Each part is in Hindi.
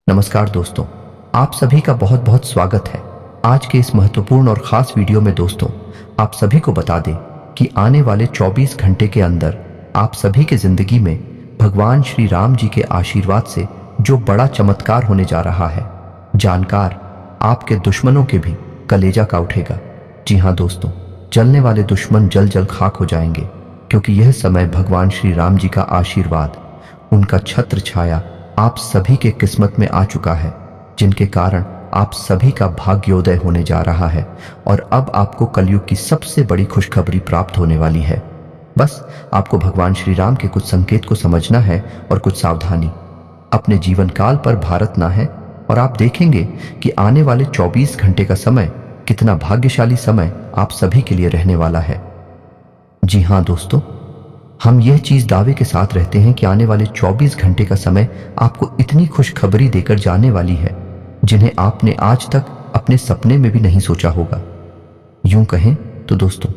नमस्कार दोस्तों, आप सभी का बहुत बहुत स्वागत है। आज के इस महत्वपूर्ण और ख़ास वीडियो में दोस्तों आप सभी को बता दें कि आने वाले 24 घंटे के अंदर आप सभी के ज़िंदगी में भगवान श्री राम जी के आशीर्वाद से जो बड़ा चमत्कार होने जा रहा है, जानकार आपके दुश्मनों के भी कलेजा का उठेगा। जी हाँ दोस्तों, जलने वाले दुश्मन जल जल खाक हो जाएंगे, क्योंकि यह समय भगवान श्री राम जी का आशीर्वाद, उनका छत्र छाया आप सभी के किस्मत में आ चुका है, जिनके कारण आप सभी का भाग्योदय होने जा रहा है और अब आपको कलयुग की सबसे बड़ी खुशखबरी प्राप्त होने वाली है। बस आपको भगवान श्री राम के कुछ संकेत को समझना है और कुछ सावधानी अपने जीवन काल पर भारतना है, और आप देखेंगे कि आने वाले 24 घंटे का समय कितना भाग्यशाली समय आप सभी के लिए रहने वाला है। जी हाँ दोस्तों, हम यह चीज दावे के साथ रहते हैं कि आने वाले 24 घंटे का समय आपको इतनी खुशखबरी देकर जाने वाली है जिन्हें आपने आज तक अपने सपने में भी नहीं सोचा होगा। यूं कहें तो दोस्तों,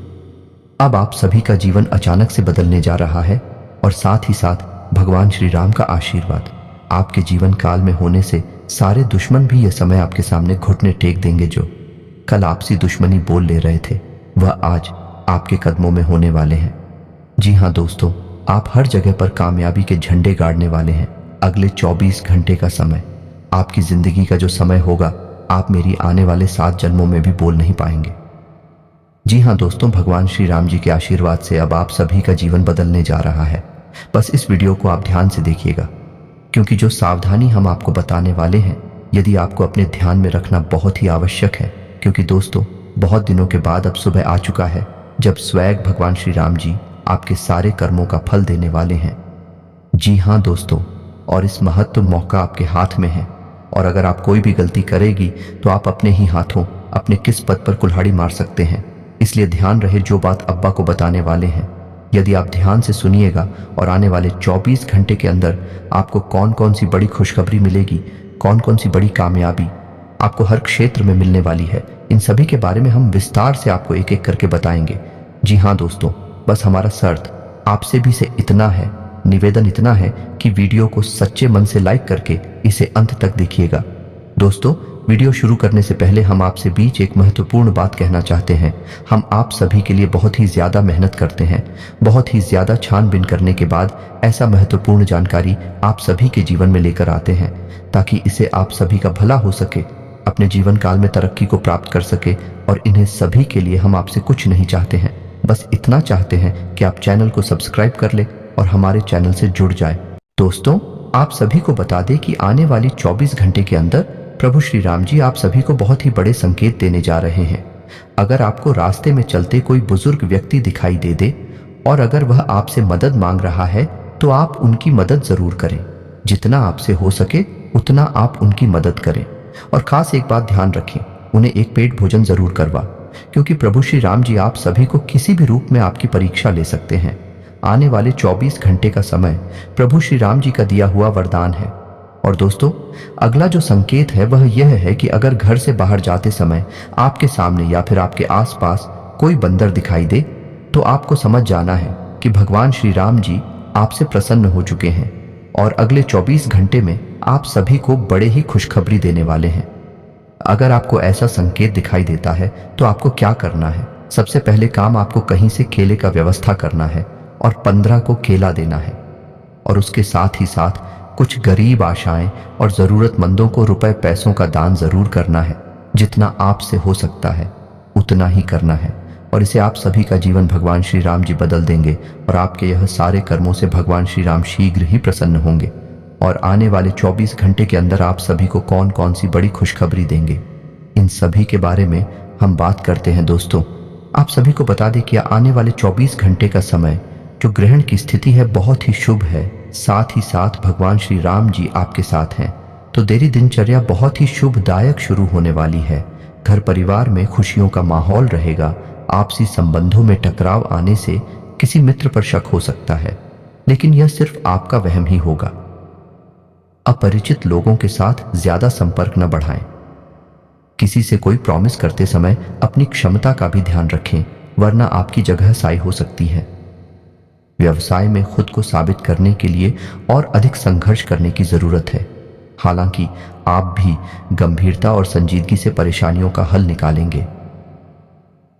अब आप सभी का जीवन अचानक से बदलने जा रहा है और साथ ही साथ भगवान श्री राम का आशीर्वाद आपके जीवन काल में होने से सारे दुश्मन भी यह समय आपके सामने घुटने टेक देंगे। जो कल आपसी दुश्मनी बोल ले रहे थे, वह आज आपके कदमों में होने वाले हैं। जी हाँ दोस्तों, आप हर जगह पर कामयाबी के झंडे गाड़ने वाले हैं। अगले 24 घंटे का समय आपकी जिंदगी का जो समय होगा, आप मेरी आने वाले 7 जन्मों में भी बोल नहीं पाएंगे। जी हाँ दोस्तों, भगवान श्री राम जी के आशीर्वाद से अब आप सभी का जीवन बदलने जा रहा है। बस इस वीडियो को आप ध्यान से देखिएगा, क्योंकि जो सावधानी हम आपको बताने वाले हैं, यदि आपको अपने ध्यान में रखना बहुत ही आवश्यक है, क्योंकि दोस्तों बहुत दिनों के बाद अब सुबह आ चुका है जब स्वयं भगवान श्री राम जी आपके सारे कर्मों का फल देने वाले हैं। जी हाँ दोस्तों, और इस महत्व मौका आपके हाथ में है, और अगर आप कोई भी गलती करेगी तो आप अपने ही हाथों अपने किस्मत पर कुल्हाड़ी मार सकते हैं। इसलिए ध्यान रहे जो बात अब्बा को बताने वाले हैं, यदि आप ध्यान से सुनिएगा और आने वाले 24 घंटे के अंदर आपको कौन कौन सी बड़ी खुशखबरी मिलेगी, कौन कौन सी बड़ी कामयाबी आपको हर क्षेत्र में मिलने वाली है, इन सभी के बारे में हम विस्तार से आपको एक एक करके बताएंगे। जी हाँ दोस्तों, बस हमारा शर्त आपसे भी से इतना है, निवेदन इतना है कि वीडियो को सच्चे मन से लाइक करके इसे अंत तक देखिएगा। दोस्तों, वीडियो शुरू करने से पहले हम आपसे बीच एक महत्वपूर्ण बात कहना चाहते हैं। हम आप सभी के लिए बहुत ही ज़्यादा मेहनत करते हैं, बहुत ही ज़्यादा छानबीन करने के बाद ऐसा महत्वपूर्ण जानकारी आप सभी के जीवन में लेकर आते हैं, ताकि इसे आप सभी का भला हो सके, अपने जीवन काल में तरक्की को प्राप्त कर सके। और इन्हें सभी के लिए हम आपसे कुछ नहीं चाहते हैं, बस इतना चाहते हैं कि आप चैनल को सब्सक्राइब कर ले और हमारे चैनल से जुड़ जाए। दोस्तों, आप सभी को बता दें कि आने वाली 24 घंटे के अंदर प्रभु श्री राम जी आप सभी को बहुत ही बड़े संकेत देने जा रहे हैं। अगर आपको रास्ते में चलते कोई बुजुर्ग व्यक्ति दिखाई दे और अगर वह आपसे मदद मांग रहा है, तो आप उनकी मदद जरूर करें। जितना आपसे हो सके उतना आप उनकी मदद करें। और खास एक बात ध्यान रखें, उन्हें एक पेट भोजन जरूर करवा, क्योंकि प्रभु श्री राम जी आप सभी को किसी भी रूप में आपकी परीक्षा ले सकते हैं। आने वाले 24 घंटे का समय प्रभु श्री राम जी का दिया हुआ वरदान है। और दोस्तों, अगला जो संकेत है वह यह है कि अगर घर से बाहर जाते समय आपके सामने या फिर आपके आसपास कोई बंदर दिखाई दे, तो आपको समझ जाना है कि भगवान श्री राम जी आपसे प्रसन्न हो चुके हैं और अगले 24 घंटे में आप सभी को बड़े ही खुशखबरी देने वाले हैं। अगर आपको ऐसा संकेत दिखाई देता है तो आपको क्या करना है? सबसे पहले काम आपको कहीं से केले का व्यवस्था करना है और 15 को केला देना है, और उसके साथ ही साथ कुछ गरीब आशाएं और जरूरतमंदों को रुपए पैसों का दान जरूर करना है। जितना आपसे हो सकता है उतना ही करना है, और इसे आप सभी का जीवन भगवान श्री राम जी बदल देंगे और आपके यह सारे कर्मों से भगवान श्री राम शीघ्र ही प्रसन्न होंगे। और आने वाले 24 घंटे के अंदर आप सभी को कौन कौन सी बड़ी खुशखबरी देंगे, इन सभी के बारे में हम बात करते हैं। दोस्तों, आप सभी को बता दें कि आने वाले 24 घंटे का समय जो ग्रहण की स्थिति है बहुत ही शुभ है, साथ ही साथ भगवान श्री राम जी आपके साथ हैं, तो तेरी दिनचर्या बहुत ही शुभदायक शुरू होने वाली है। घर परिवार में खुशियों का माहौल रहेगा। आपसी संबंधों में टकराव आने से किसी मित्र पर शक हो सकता है, लेकिन यह सिर्फ आपका वहम ही होगा। अपरिचित लोगों के साथ ज्यादा संपर्क न बढ़ाएं। किसी से कोई प्रॉमिस करते समय अपनी क्षमता का भी ध्यान रखें, वरना आपकी जगह साई हो सकती है। व्यवसाय में खुद को साबित करने के लिए और अधिक संघर्ष करने की जरूरत है। हालांकि आप भी गंभीरता और संजीदगी से परेशानियों का हल निकालेंगे।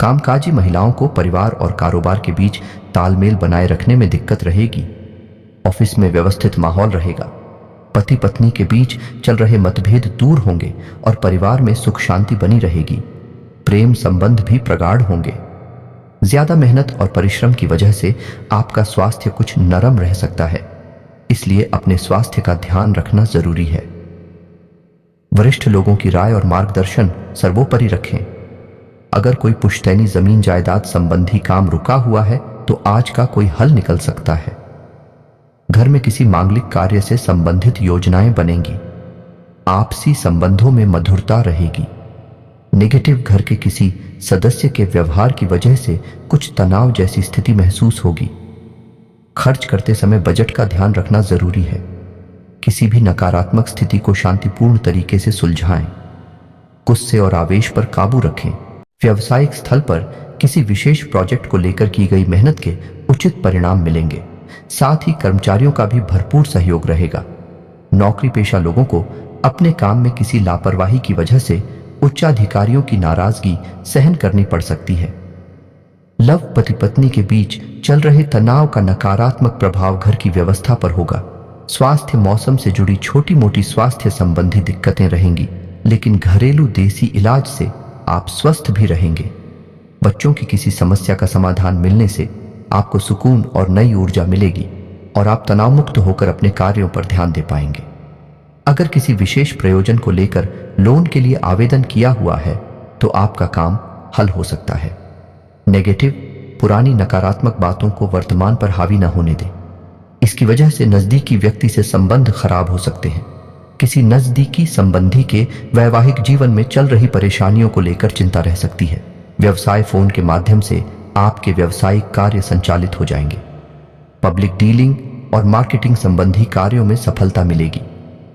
कामकाजी महिलाओं को परिवार और कारोबार के बीच तालमेल बनाए रखने में दिक्कत रहेगी। ऑफिस में व्यवस्थित माहौल रहेगा। पति पत्नी के बीच चल रहे मतभेद दूर होंगे और परिवार में सुख शांति बनी रहेगी। प्रेम संबंध भी प्रगाढ़ होंगे। ज्यादा मेहनत और परिश्रम की वजह से आपका स्वास्थ्य कुछ नरम रह सकता है, इसलिए अपने स्वास्थ्य का ध्यान रखना जरूरी है। वरिष्ठ लोगों की राय और मार्गदर्शन सर्वोपरि रखें। अगर कोई पुश्तैनी जमीन जायदाद संबंधी काम रुका हुआ है तो आज का कोई हल निकल सकता है। घर में किसी मांगलिक कार्य से संबंधित योजनाएं बनेंगी। आपसी संबंधों में मधुरता रहेगी। नेगेटिव घर के किसी सदस्य के व्यवहार की वजह से कुछ तनाव जैसी स्थिति महसूस होगी। खर्च करते समय बजट का ध्यान रखना जरूरी है। किसी भी नकारात्मक स्थिति को शांतिपूर्ण तरीके से सुलझाएं। गुस्से और आवेश पर काबू रखें। व्यावसायिक स्थल पर किसी विशेष प्रोजेक्ट को लेकर की गई मेहनत के उचित परिणाम मिलेंगे। साथ ही कर्मचारियों का भी भरपूर सहयोग रहेगा। नौकरी पेशा लोगों को अपने काम में किसी लापरवाही की वजह से उच्चाधिकारियों की नाराजगी सहन करनी पड़ सकती है। लव पति पत्नी के बीच चल रहे तनाव का नकारात्मक प्रभाव घर की व्यवस्था पर होगा। स्वास्थ्य मौसम से जुड़ी छोटी मोटी स्वास्थ्य संबंधी दिक्कतें रहेंगी, लेकिन घरेलू देसी इलाज से आप स्वस्थ भी रहेंगे। बच्चों की किसी समस्या का समाधान मिलने से आपको सुकून और नई ऊर्जा मिलेगी और आप तनाव मुक्त होकर अपने कार्यों पर ध्यान दे पाएंगे। अगर किसी विशेष प्रयोजन को लेकर लोन के लिए आवेदन किया हुआ है तो आपका काम हल हो सकता है। नेगेटिव, पुरानी नकारात्मक बातों को वर्तमान पर हावी न होने दें। इसकी वजह से नजदीकी व्यक्ति से संबंध खराब हो सकते हैं। किसी नजदीकी संबंधी के वैवाहिक जीवन में चल रही परेशानियों को लेकर चिंता रह सकती है। व्यवसाय फोन के माध्यम से आपके व्यवसायिक कार्य संचालित हो जाएंगे। पब्लिक डीलिंग और मार्केटिंग संबंधी कार्यों में सफलता मिलेगी,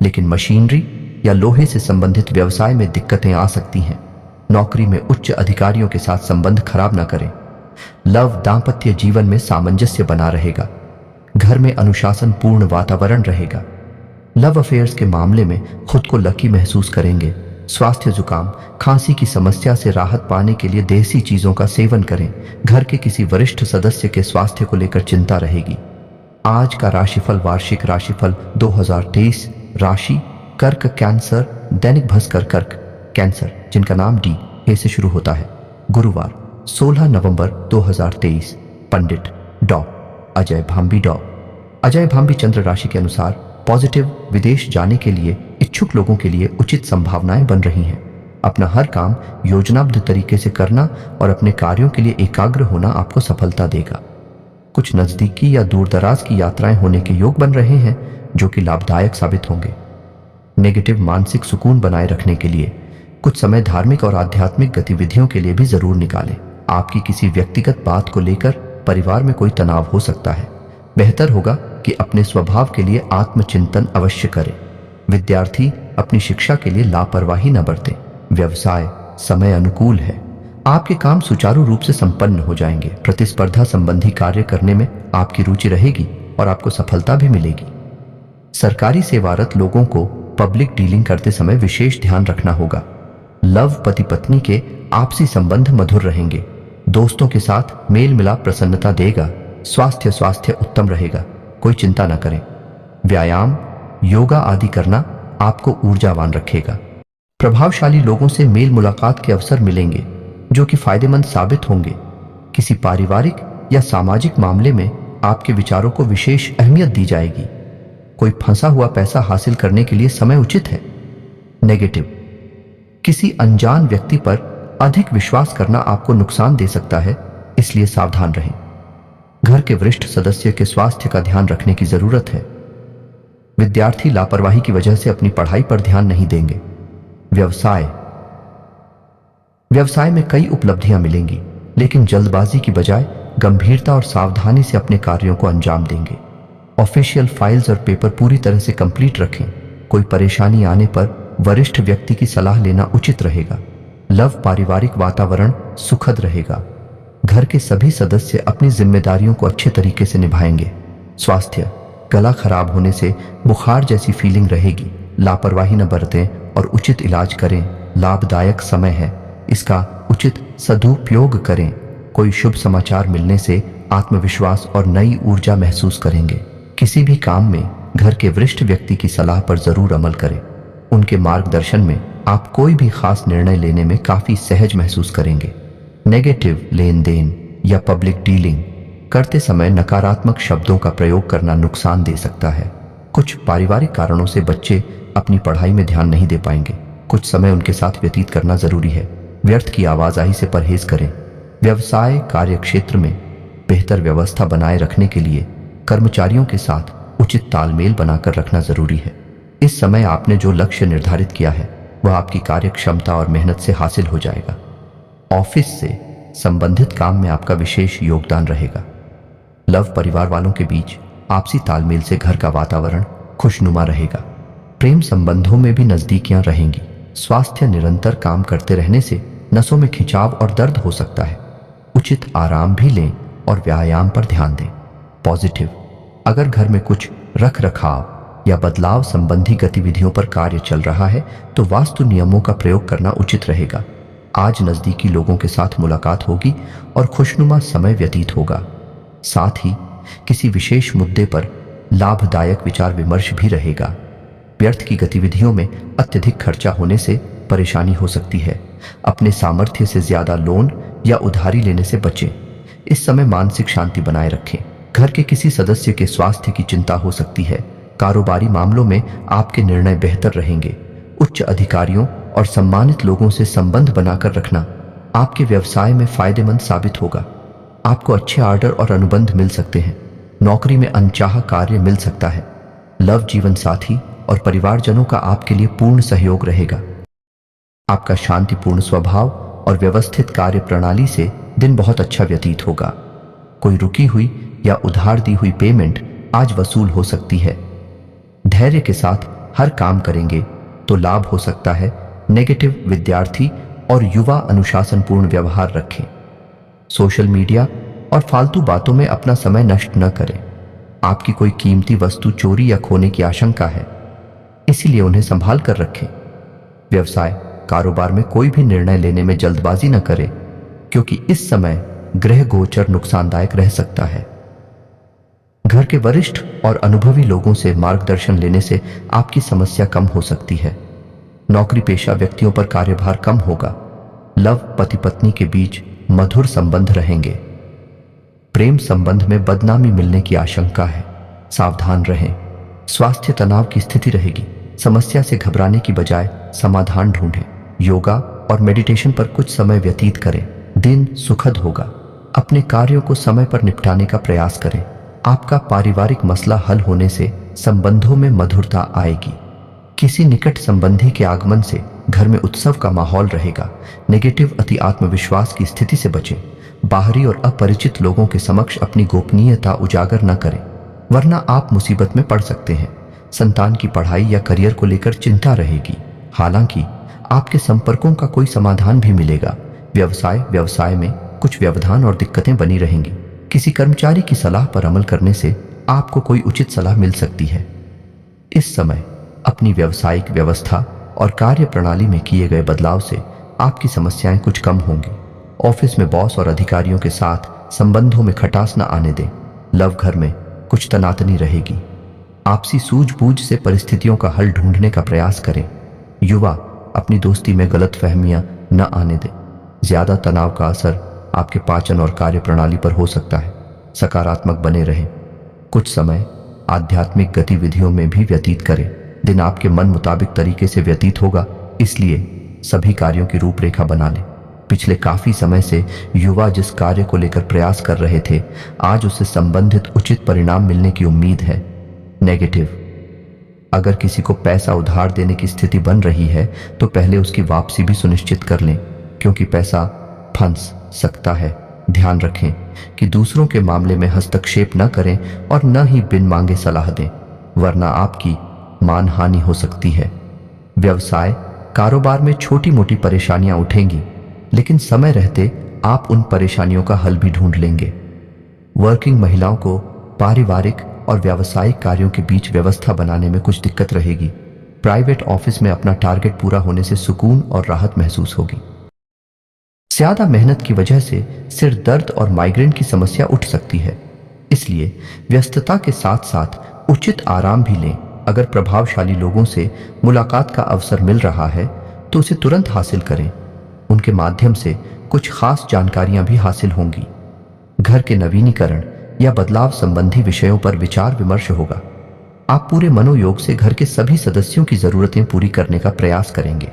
लेकिन मशीनरी या लोहे से संबंधित व्यवसाय में दिक्कतें आ सकती हैं। नौकरी में उच्च अधिकारियों के साथ संबंध खराब न करें। लव दांपत्य जीवन में सामंजस्य बना रहेगा। घर में अनुशासन पूर्ण वातावरण रहेगा। लव अफेयर्स के मामले में खुद को लकी महसूस करेंगे। स्वास्थ्य जुकाम खांसी की समस्या से राहत पाने के लिए देसी चीजों का सेवन करें। घर के किसी वरिष्ठ सदस्य के स्वास्थ्य को लेकर चिंता रहेगी। आज का राशिफल वार्षिक राशिफल 2023। राशि कर्क कैंसर। दैनिक भास्कर कर्क कैंसर जिनका नाम डी ए से शुरू होता है। गुरुवार 16 नवंबर 2023। पंडित डॉ अजय भांबी। डॉ अजय भांबी चंद्र राशि के अनुसार पॉजिटिव। विदेश जाने के लिए इच्छुक लोगों के लिए उचित संभावनाएं बन रही हैं। अपना हर काम योजनाबद्ध तरीके से करना और अपने कार्यों के लिए एकाग्र होना आपको सफलता देगा। कुछ नजदीकी या दूर दराज की यात्राएं होने के योग बन रहे हैं जो कि लाभदायक साबित होंगे। नेगेटिव, मानसिक सुकून बनाए रखने के लिए कुछ समय धार्मिक और आध्यात्मिक गतिविधियों के लिए भी जरूर निकालें। आपकी किसी व्यक्तिगत बात को लेकर परिवार में कोई तनाव हो सकता है। बेहतर होगा कि अपने स्वभाव के लिए आत्मचिंतन अवश्य करें। विद्यार्थी अपनी शिक्षा के लिए लापरवाही न बरतें। व्यवसाय समय अनुकूल है। आपके काम सुचारू रूप से संपन्न हो जाएंगे। प्रतिस्पर्धा संबंधी कार्य करने में आपकी रुचि रहेगी और आपको सफलता भी मिलेगी। सरकारी सेवारत लोगों को पब्लिक डीलिंग करते समय विशेष ध्यान रखना होगा। लव पति पत्नी के आपसी संबंध मधुर रहेंगे। दोस्तों के साथ मेल मिलाप प्रसन्नता देगा। स्वास्थ्य उत्तम रहेगा। कोई चिंता न करें। व्यायाम, योगा आदि करना आपको ऊर्जावान रखेगा। प्रभावशाली लोगों से मेल मुलाकात के अवसर मिलेंगे जो कि फायदेमंद साबित होंगे। किसी पारिवारिक या सामाजिक मामले में आपके विचारों को विशेष अहमियत दी जाएगी। कोई फंसा हुआ पैसा हासिल करने के लिए समय उचित है। नेगेटिव, किसी अनजान व्यक्ति पर अधिक विश्वास करना आपको नुकसान दे सकता है, इसलिए सावधान रहें। घर के वरिष्ठ सदस्य के स्वास्थ्य का ध्यान रखने की जरूरत है। विद्यार्थी लापरवाही की वजह से अपनी पढ़ाई पर ध्यान नहीं देंगे। व्यवसाय में कई उपलब्धियां मिलेंगी, लेकिन जल्दबाजी की बजाय गंभीरता और सावधानी से अपने कार्यों को अंजाम देंगे। ऑफिशियल फाइल्स और पेपर पूरी तरह से कंप्लीट रखें। कोई परेशानी आने पर वरिष्ठ व्यक्ति की सलाह लेना उचित रहेगा। लव पारिवारिक वातावरण सुखद रहेगा। घर के सभी सदस्य अपनी जिम्मेदारियों को अच्छे तरीके से निभाएंगे। स्वास्थ्य, गला खराब होने से बुखार जैसी फीलिंग रहेगी। लापरवाही न बरतें और उचित इलाज करें। लाभदायक समय है, इसका उचित सदुपयोग करें। कोई शुभ समाचार मिलने से आत्मविश्वास और नई ऊर्जा महसूस करेंगे। किसी भी काम में घर के वरिष्ठ व्यक्ति की सलाह पर जरूर अमल करें। उनके मार्गदर्शन में आप कोई भी खास निर्णय लेने में काफी सहज महसूस करेंगे। नेगेटिव लेन देन या पब्लिक डीलिंग करते समय नकारात्मक शब्दों का प्रयोग करना नुकसान दे सकता है। कुछ पारिवारिक कारणों से बच्चे अपनी पढ़ाई में ध्यान नहीं दे पाएंगे। कुछ समय उनके साथ व्यतीत करना जरूरी है। व्यर्थ की आवाजाही से परहेज करें। व्यवसाय कार्य क्षेत्र में बेहतर व्यवस्था बनाए रखने के लिए कर्मचारियों के साथ उचित तालमेल बनाकर रखना जरूरी है। इस समय आपने जो लक्ष्य निर्धारित किया है वह आपकी कार्य क्षमता और मेहनत से हासिल हो जाएगा। ऑफिस से संबंधित काम में आपका विशेष योगदान रहेगा। लव परिवार वालों के बीच आपसी तालमेल से घर का वातावरण खुशनुमा रहेगा। प्रेम संबंधों में भी नजदीकियां रहेंगी। स्वास्थ्य निरंतर काम करते रहने से नसों में खिंचाव और दर्द हो सकता है। उचित आराम भी लें और व्यायाम पर ध्यान दें। पॉजिटिव, अगर घर में कुछ रख रखाव या बदलाव संबंधी गतिविधियों पर कार्य चल रहा है तो वास्तु नियमों का प्रयोग करना उचित रहेगा। आज नजदीकी लोगों के साथ मुलाकात होगी और खुशनुमा समय व्यतीत होगा। साथ ही किसी विशेष मुद्दे पर लाभदायक विचार विमर्श भी रहेगा। व्यर्थ की गतिविधियों में अत्यधिक खर्चा होने से परेशानी हो सकती है। अपने सामर्थ्य से ज्यादा लोन या उधारी लेने से बचें। इस समय मानसिक शांति बनाए रखें। घर के किसी सदस्य के स्वास्थ्य की चिंता हो सकती है। कारोबारी मामलों में आपके निर्णय बेहतर रहेंगे। उच्च अधिकारियों और सम्मानित लोगों से संबंध बनाकर रखना आपके व्यवसाय में फायदेमंद साबित होगा। आपको अच्छे ऑर्डर और अनुबंध मिल सकते हैं। नौकरी में अनचाहा कार्य मिल सकता है। लव जीवन साथी और परिवारजनों का आपके लिए पूर्ण सहयोग रहेगा। आपका शांतिपूर्ण स्वभाव और व्यवस्थित कार्य प्रणाली से दिन बहुत अच्छा व्यतीत होगा। कोई रुकी हुई या उधार दी हुई पेमेंट आज वसूल हो सकती है। धैर्य के साथ हर काम करेंगे तो लाभ हो सकता है। नेगेटिव, विद्यार्थी और युवा अनुशासनपूर्ण व्यवहार रखें। सोशल मीडिया और फालतू बातों में अपना समय नष्ट न करें। आपकी कोई कीमती वस्तु चोरी या खोने की आशंका है, इसीलिए उन्हें संभाल कर रखें। व्यवसाय कारोबार में कोई भी निर्णय लेने में जल्दबाजी न करें, क्योंकि इस समय ग्रह गोचर नुकसानदायक रह सकता है। घर के वरिष्ठ और अनुभवी लोगों से मार्गदर्शन लेने से आपकी समस्या कम हो सकती है। नौकरी पेशा व्यक्तियों पर कार्यभार कम होगा। लव पति पत्नी के बीच मधुर संबंध रहेंगे। प्रेम संबंध में बदनामी मिलने की आशंका है, सावधान रहें। स्वास्थ्य तनाव की स्थिति रहेगी। समस्या से घबराने की बजाय समाधान ढूंढें। योगा और मेडिटेशन पर कुछ समय व्यतीत करें। दिन सुखद होगा। अपने कार्यों को समय पर निपटाने का प्रयास करें। आपका पारिवारिक मसला हल होने से संबंधों में मधुरता आएगी। किसी निकट संबंधी के आगमन से घर में उत्सव का माहौल रहेगा। नेगेटिव, अति आत्मविश्वास की स्थिति से बचें। बाहरी और अपरिचित लोगों के समक्ष अपनी गोपनीयता उजागर न करें, वरना आप मुसीबत में पड़ सकते हैं। संतान की पढ़ाई या करियर को लेकर चिंता रहेगी। हालांकि आपके संपर्कों का कोई समाधान भी मिलेगा। व्यवसाय में कुछ व्यवधान और दिक्कतें बनी रहेंगी। किसी कर्मचारी की सलाह पर अमल करने से आपको कोई उचित सलाह मिल सकती है। इस समय अपनी व्यावसायिक व्यवस्था और कार्य प्रणाली में किए गए बदलाव से आपकी समस्याएं कुछ कम होंगी। ऑफिस में बॉस और अधिकारियों के साथ संबंधों में खटास न आने दें। लव घर में कुछ तनातनी रहेगी। आपसी सूझबूझ से परिस्थितियों का हल ढूंढने का प्रयास करें। युवा अपनी दोस्ती में गलतफहमियां न आने दें। ज्यादा तनाव का असर आपके पाचन और कार्य प्रणाली पर हो सकता है। सकारात्मक बने रहें। कुछ समय आध्यात्मिक गतिविधियों में भी व्यतीत करें। दिन आपके मन मुताबिक तरीके से व्यतीत होगा, इसलिए सभी कार्यों की रूपरेखा बना लें। पिछले काफी समय से युवा जिस कार्य को लेकर प्रयास कर रहे थे, आज उससे संबंधित उचित परिणाम मिलने की उम्मीद है। नेगेटिव, अगर किसी को पैसा उधार देने की स्थिति बन रही है तो पहले उसकी वापसी भी सुनिश्चित कर लें, क्योंकि पैसा फंस सकता है। ध्यान रखें कि दूसरों के मामले में हस्तक्षेप न करें और न ही बिन मांगे सलाह दें, वरना आपकी मानहानि हो सकती है। व्यवसाय कारोबार में छोटी मोटी परेशानियां उठेंगी, लेकिन समय रहते आप उन परेशानियों का हल भी ढूंढ लेंगे। वर्किंग महिलाओं को पारिवारिक और व्यावसायिक कार्यों के बीच व्यवस्था बनाने में कुछ दिक्कत रहेगी। प्राइवेट ऑफिस में अपना टारगेट पूरा होने से सुकून और राहत महसूस होगी। ज्यादा मेहनत की वजह से सिर दर्द और माइग्रेन की समस्या उठ सकती है, इसलिए व्यस्तता के साथ साथ उचित आराम भी लें। अगर प्रभावशाली लोगों से मुलाकात का अवसर मिल रहा है तो उसे तुरंत हासिल करें। उनके माध्यम से कुछ खास जानकारियां भी हासिल होंगी। घर के नवीनीकरण या बदलाव संबंधी विषयों पर विचार विमर्श होगा। आप पूरे मनोयोग से घर के सभी सदस्यों की जरूरतें पूरी करने का प्रयास करेंगे।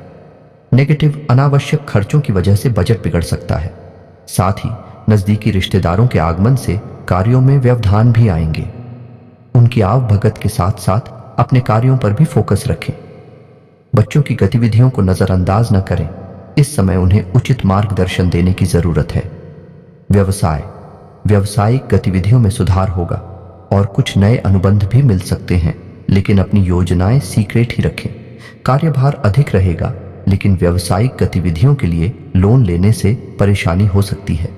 नेगेटिव अनावश्यक खर्चों की वजह से बजट बिगड़ सकता है। साथ ही नजदीकी रिश्तेदारों के आगमन से कार्यों में व्यवधान भी आएंगे। उनकी आवभगत के साथ साथ अपने कार्यों पर भी फोकस रखें। बच्चों की गतिविधियों को नजरअंदाज न करें। इस समय उन्हें उचित मार्गदर्शन देने की जरूरत है। व्यावसायिक गतिविधियों में सुधार होगा और कुछ नए अनुबंध भी मिल सकते हैं, लेकिन अपनी योजनाएं सीक्रेट ही रखें। कार्यभार अधिक रहेगा, लेकिन व्यावसायिक गतिविधियों के लिए लोन लेने से परेशानी हो सकती है।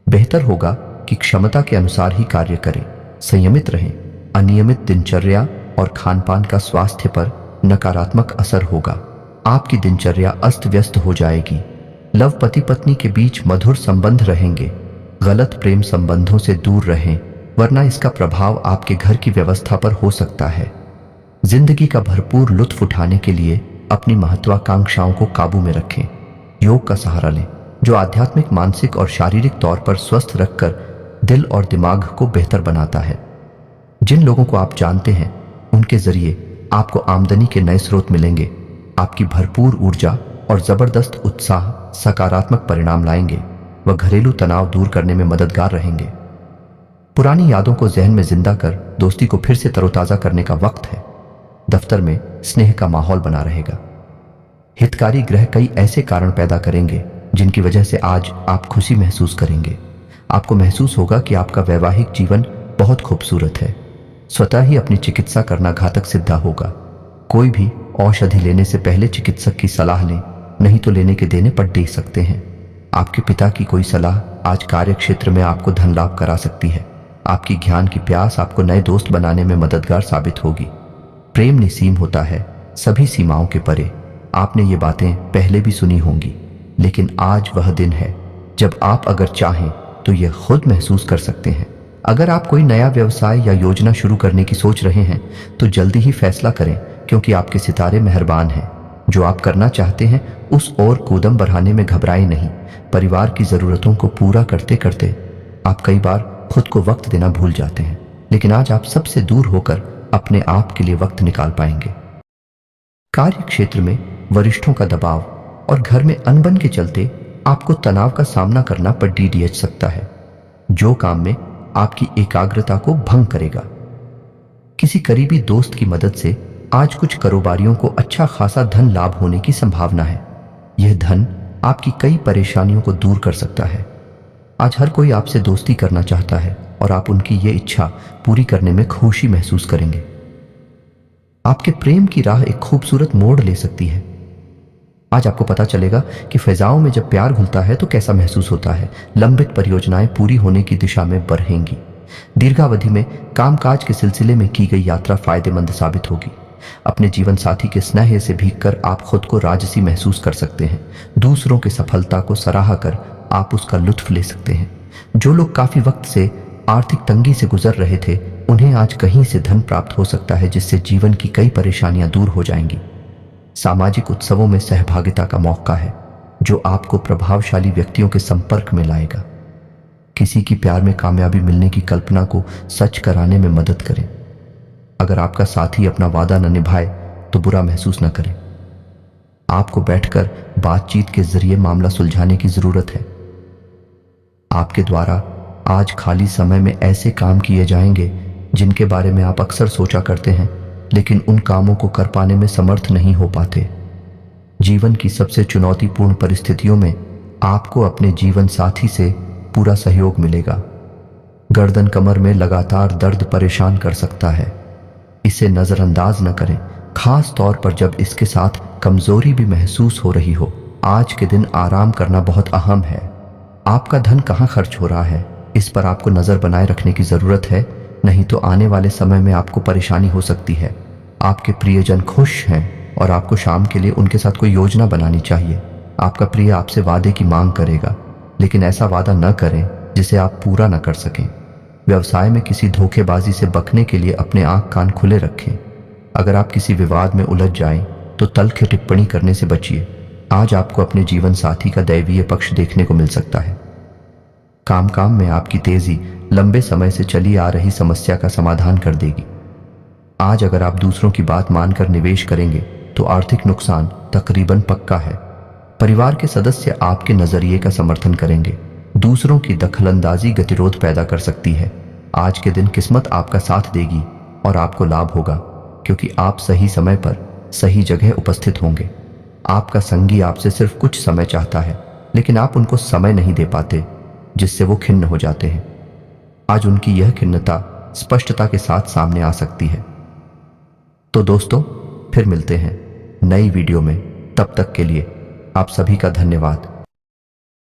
बेहतर होगा कि क्षमता के अनुसार ही कार्य करें। संयमित रहें। अनियमित दिनचर्या और खानपान का स्वास्थ्य पर नकारात्मक असर होगा। आपकी दिनचर्या अस्त व्यस्त हो जाएगी। लव पति पत्नी के बीच मधुर संबंध रहेंगे। गलत प्रेम संबंधों से दूर रहें, वरना इसका प्रभाव आपके घर की व्यवस्था पर हो सकता है। जिंदगी का भरपूर लुत्फ उठाने के लिए अपनी महत्वाकांक्षाओं को काबू में रखें। योग का सहारा लें, जो आध्यात्मिक, मानसिक और शारीरिक तौर पर स्वस्थ रखकर दिल और दिमाग को बेहतर बनाता है। जिन लोगों को आप जानते हैं, उनके जरिए आपको आमदनी के नए स्रोत मिलेंगे। आपकी भरपूर ऊर्जा और जबरदस्त उत्साह सकारात्मक परिणाम लाएंगे। वह घरेलू तनाव दूर करने में मददगार रहेंगे। पुरानी यादों को जहन में जिंदा कर दोस्ती को फिर से तरोताजा करने का वक्त है। दफ्तर में स्नेह का माहौल बना रहेगा। हितकारी ग्रह कई ऐसे कारण पैदा करेंगे जिनकी वजह से आज आप खुशी महसूस करेंगे। आपको महसूस होगा कि आपका वैवाहिक जीवन बहुत खूबसूरत है। स्वतः ही अपनी चिकित्सा करना घातक सिद्ध होगा। कोई भी औषधि लेने से पहले चिकित्सक की सलाह लें, नहीं तो लेने के देने पट दे सकते हैं। आपके पिता की कोई सलाह आज कार्य क्षेत्र में आपको धन लाभ करा सकती है। आपकी ज्ञान की प्यास आपको नए दोस्त बनाने में मददगार साबित होगी। प्रेम निसीम होता है, सभी सीमाओं के परे। आपने ये बातें पहले भी सुनी होंगी, लेकिन आज वह दिन है जब आप अगर चाहें तो यह खुद महसूस कर सकते हैं। अगर आप कोई नया व्यवसाय या योजना शुरू करने की सोच रहे हैं तो जल्दी ही फैसला करें, क्योंकि आपके सितारे मेहरबान हैं। जो आप करना चाहते हैं उस ओर कूदम बढ़ाने में घबराएं नहीं। परिवार की जरूरतों को पूरा करते करते आप कई बार खुद को वक्त देना भूल जाते हैं, लेकिन आज आप सबसे दूर होकर अपने आप के लिए वक्त निकाल पाएंगे। कार्य क्षेत्र में वरिष्ठों का दबाव और घर में अनबन के चलते आपको तनाव का सामना करना पड़ DDH सकता है, जो काम में आपकी एकाग्रता को भंग करेगा। किसी करीबी दोस्त की मदद से आज कुछ कारोबारियों को अच्छा खासा धन लाभ होने की संभावना है। यह धन आपकी कई परेशानियों को दूर कर सकता है। आज हर कोई आपसे दोस्ती करना चाहता है और आप उनकी ये इच्छा पूरी करने में खुशी महसूस करेंगे। आपके प्रेम की राह एक खूबसूरत मोड़ ले सकती है। आज आपको पता चलेगा कि फिजाओं में जब प्यार घुलता है तो कैसा महसूस होता है। लंबित परियोजनाएं पूरी होने की दिशा में बढ़ेंगी। दीर्घावधि में कामकाज के सिलसिले में की गई यात्रा फायदेमंद साबित होगी। अपने जीवन साथी के स्नेह से भीगकर आप खुद को राजसी महसूस कर सकते हैं। दूसरों की सफलता को सराह कर आप उसका लुत्फ ले सकते हैं। जो लोग काफी वक्त से आर्थिक तंगी से गुजर रहे थे, उन्हें आज कहीं से धन प्राप्त हो सकता है, जिससे जीवन की कई परेशानियां दूर हो जाएंगी। सामाजिक उत्सवों में सहभागिता का मौका है, जो आपको प्रभावशाली व्यक्तियों के संपर्क में लाएगा। किसी की प्यार में कामयाबी मिलने की कल्पना को सच कराने में मदद करें। अगर आपका साथी अपना वादा न निभाए तो बुरा महसूस न करें। आपको बैठकर बातचीत के जरिए मामला सुलझाने की जरूरत है। आपके द्वारा आज खाली समय में ऐसे काम किए जाएंगे जिनके बारे में आप अक्सर सोचा करते हैं, लेकिन उन कामों को कर पाने में समर्थ नहीं हो पाते। जीवन की सबसे चुनौतीपूर्ण परिस्थितियों में आपको अपने जीवन साथी से पूरा सहयोग मिलेगा। गर्दन कमर में लगातार दर्द परेशान कर सकता है, इसे नजरअंदाज न करें, खास तौर पर जब इसके साथ कमजोरी भी महसूस हो रही हो। आज के दिन आराम करना बहुत अहम है। आपका धन कहाँ खर्च हो रहा है, इस पर आपको नजर बनाए रखने की जरूरत है, नहीं तो आने वाले समय में आपको परेशानी हो सकती है। आपके प्रियजन खुश हैं और आपको शाम के लिए उनके साथ कोई योजना बनानी चाहिए। आपका प्रिय आपसे वादे की मांग करेगा, लेकिन ऐसा वादा न करें जिसे आप पूरा न कर सकें। व्यवसाय में किसी धोखेबाजी से बचने के लिए अपने आंख कान खुले रखें। अगर आप किसी विवाद में उलझ जाएं तो तल्ख टिप्पणी करने से बचिए। आज आपको अपने जीवन साथी का दैवीय पक्ष देखने को मिल सकता है। काम में आपकी तेजी लंबे समय से चली आ रही समस्या का समाधान कर देगी। आज अगर आप दूसरों की बात मानकर निवेश करेंगे तो आर्थिक नुकसान तकरीबन पक्का है। परिवार के सदस्य आपके नजरिए का समर्थन करेंगे। दूसरों की दखलंदाजी गतिरोध पैदा कर सकती है। आज के दिन किस्मत आपका साथ देगी और आपको लाभ होगा, क्योंकि आप सही समय पर सही जगह उपस्थित होंगे। आपका संगी आपसे सिर्फ कुछ समय चाहता है, लेकिन आप उनको समय नहीं दे पाते, जिससे वो खिन्न हो जाते हैं। आज उनकी यह खिन्नता स्पष्टता के साथ सामने आ सकती है। तो दोस्तों, फिर मिलते हैं नई वीडियो में। तब तक के लिए आप सभी का धन्यवाद।